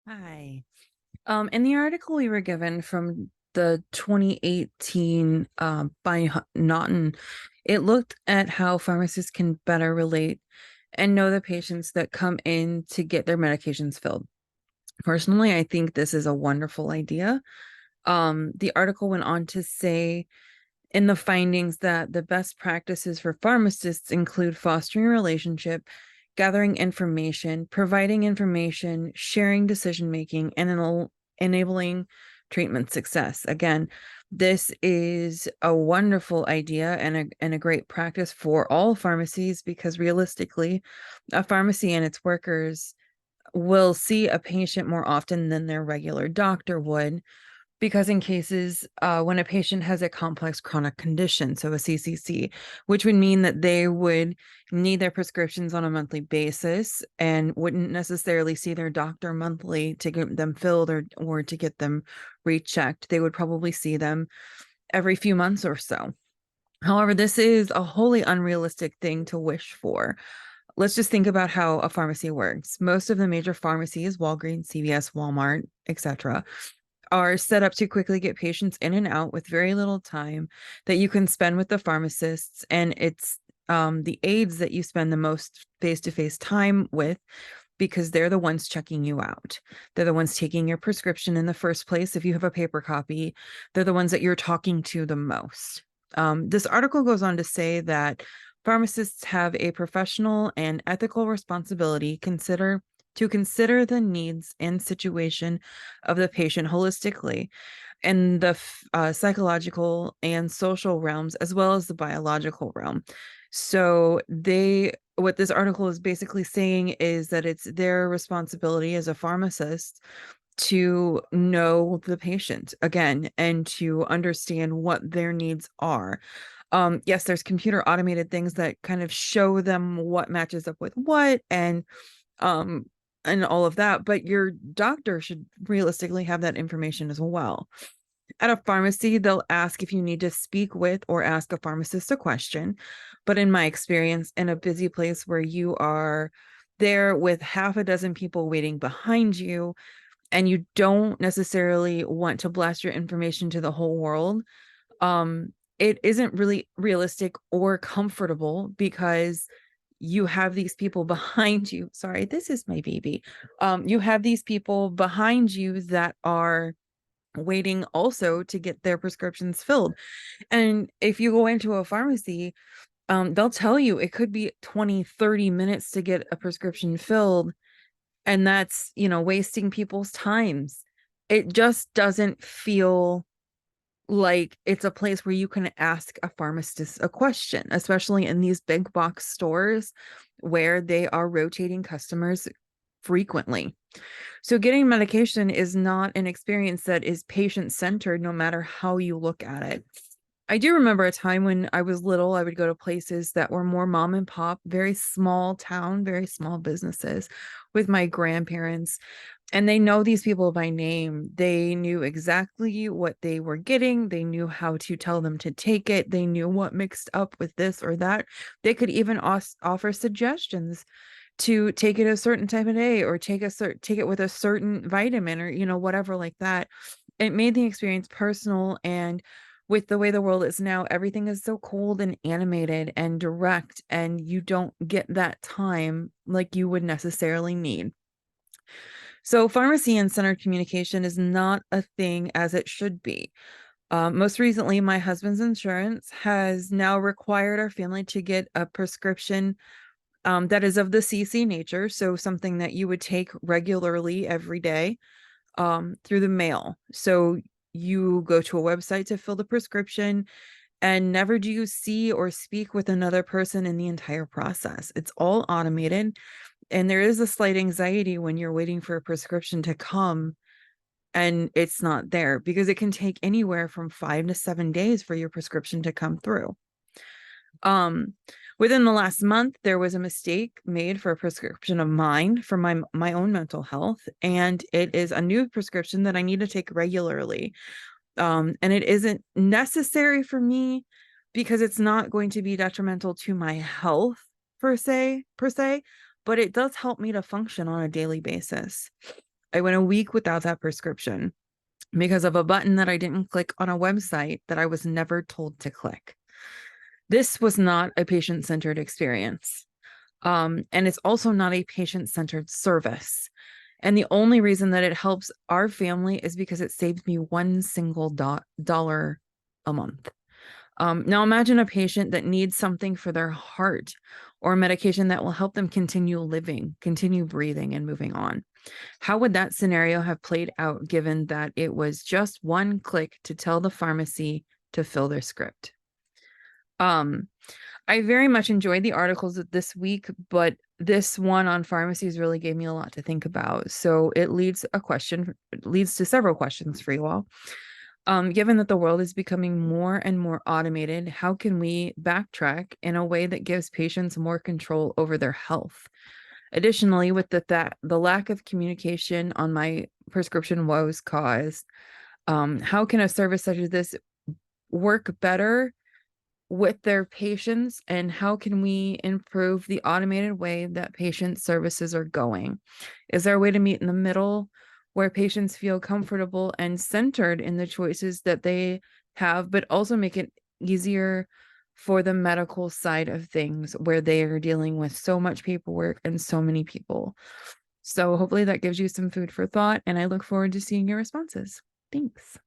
Hi. In the article we were given from the 2018 by Naughton, it looked at how pharmacists can better relate and know the patients that come in to get their medications filled. Personally, I think this is a wonderful idea. The article went on to say in the findings that the best practices for pharmacists include fostering a relationship, gathering information, providing information, sharing decision making, and enabling treatment success. Again, this is a wonderful idea and a great practice for all pharmacies because realistically, a pharmacy and its workers will see a patient more often than their regular doctor would because in cases when a patient has a complex chronic condition, so a CCC, which would mean that they would need their prescriptions on a monthly basis and wouldn't necessarily see their doctor monthly to get them filled or to get them rechecked. They would probably see them every few months or so. However, this is a wholly unrealistic thing to wish for. Let's just think about how a pharmacy works. Most of the major pharmacies, Walgreens, CVS, Walmart, etc., are set up to quickly get patients in and out with very little time that you can spend with the pharmacists. And it's the aides that you spend the most face-to-face time with because they're the ones checking you out. They're the ones taking your prescription in the first place. If you have a paper copy, they're the ones that you're talking to the most. This article goes on to say that pharmacists have a professional and ethical responsibility to consider the needs and situation of the patient holistically in the psychological and social realms as well as the biological realm. So what this article is basically saying is that it's their responsibility as a pharmacist to know the patient again and to understand what their needs are. Yes, there's computer automated things that kind of show them what matches up with what um and all of that, but your doctor should realistically have that information as well. At a pharmacy, they'll ask if you need to speak with or ask a pharmacist a question. But in my experience, in a busy place where you are there with half a dozen people waiting behind you, and you don't necessarily want to blast your information to the whole world, it isn't really realistic or comfortable because you have these people behind you. Sorry, this is my baby. You have these people behind you that are waiting also to get their prescriptions filled. And if you go into a pharmacy, they'll tell you it could be 20, 30 minutes to get a prescription filled. And that's, wasting people's times. It just doesn't feel like it's a place where you can ask a pharmacist a question, especially in these big box stores where they are rotating customers frequently. So getting medication is not an experience that is patient centered, no matter how you look at it. I do remember a time when I was little, I would go to places that were more mom and pop, very small town, very small businesses with my grandparents. And they know these people by name. They knew exactly what they were getting. They knew how to tell them to take it. They knew what mixed up with this or that. They could even offer suggestions to take it a certain time of day or take it with a certain vitamin or whatever like that. It made the experience personal, and with the way the world is now, everything is so cold and animated and direct, and you don't get that time like you would necessarily need. So pharmacy and centered communication is not a thing as it should be. Most recently, my husband's insurance has now required our family to get a prescription that is of the CC nature, so something that you would take regularly every day through the mail. So you go to a website to fill the prescription, and never do you see or speak with another person in the entire process. It's all automated, and there is a slight anxiety when you're waiting for a prescription to come and it's not there because it can take anywhere from 5 to 7 days for your prescription to come through. Um, Within the last month, there was a mistake made for a prescription of mine for my own mental health, and it is a new prescription that I need to take regularly. And it isn't necessary for me because it's not going to be detrimental to my health per se, but it does help me to function on a daily basis. I went a week without that prescription because of a button that I didn't click on a website that I was never told to click. This was not a patient-centered experience. And it's also not a patient-centered service. And the only reason that it helps our family is because it saves me one single dollar a month. Now imagine a patient that needs something for their heart or medication that will help them continue living, continue breathing and moving on. How would that scenario have played out given that it was just one click to tell the pharmacy to fill their script? I very much enjoyed the articles this week, but this one on pharmacies really gave me a lot to think about. So it leads to several questions for you all. Given that the world is becoming more and more automated, how can we backtrack in a way that gives patients more control over their health? Additionally, with the lack of communication on my prescription woes caused, how can a service such as this work better with their patients, and how can we improve the automated way that patient services are going? Is there a way to meet in the middle where patients feel comfortable and centered in the choices that they have, but also make it easier for the medical side of things where they are dealing with so much paperwork and so many people? So hopefully that gives you some food for thought, and I look forward to seeing your responses. Thanks.